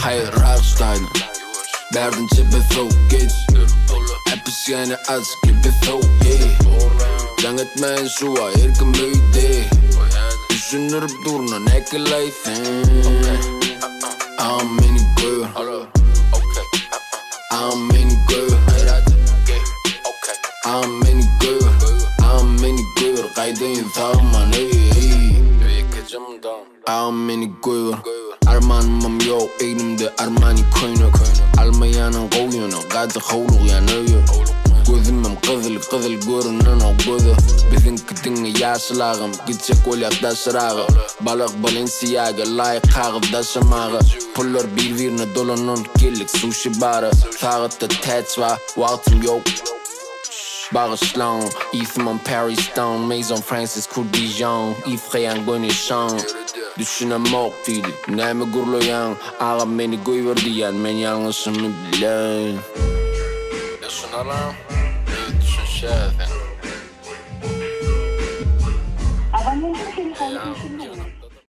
Hayır Rammstein Berden cebe flow geç Hepsi yani az gibi flow Jangan etmeyin şuva erken büyüdü Düşünürüp duruna ne kılaysın Ameni gör Ameni gör Ameni gör Ameni gör Kaydın zaman Ameni gör Armanım yok elimde Armani koynu Almayanın koyunu Gadı hovluq yanıyor Gözümüm kızıl görünen o gözü Bizimki yaşlağım Gidecek olyakta sırağı Balık Balenciaga layık kağıda şamağı Pullar birbirine dolanan gellik sushi barı Sağıtta tats var Vaktim yok Bağışlan İsmim Paris Stone Maison Francis Kurdijan İfreyen gönüşan Düşünemek değil Nemi gurlayan Ağam beni koyver diyen Men yanlışımı bilen Yaşına lan Duşuşyk Abonnenin telefonu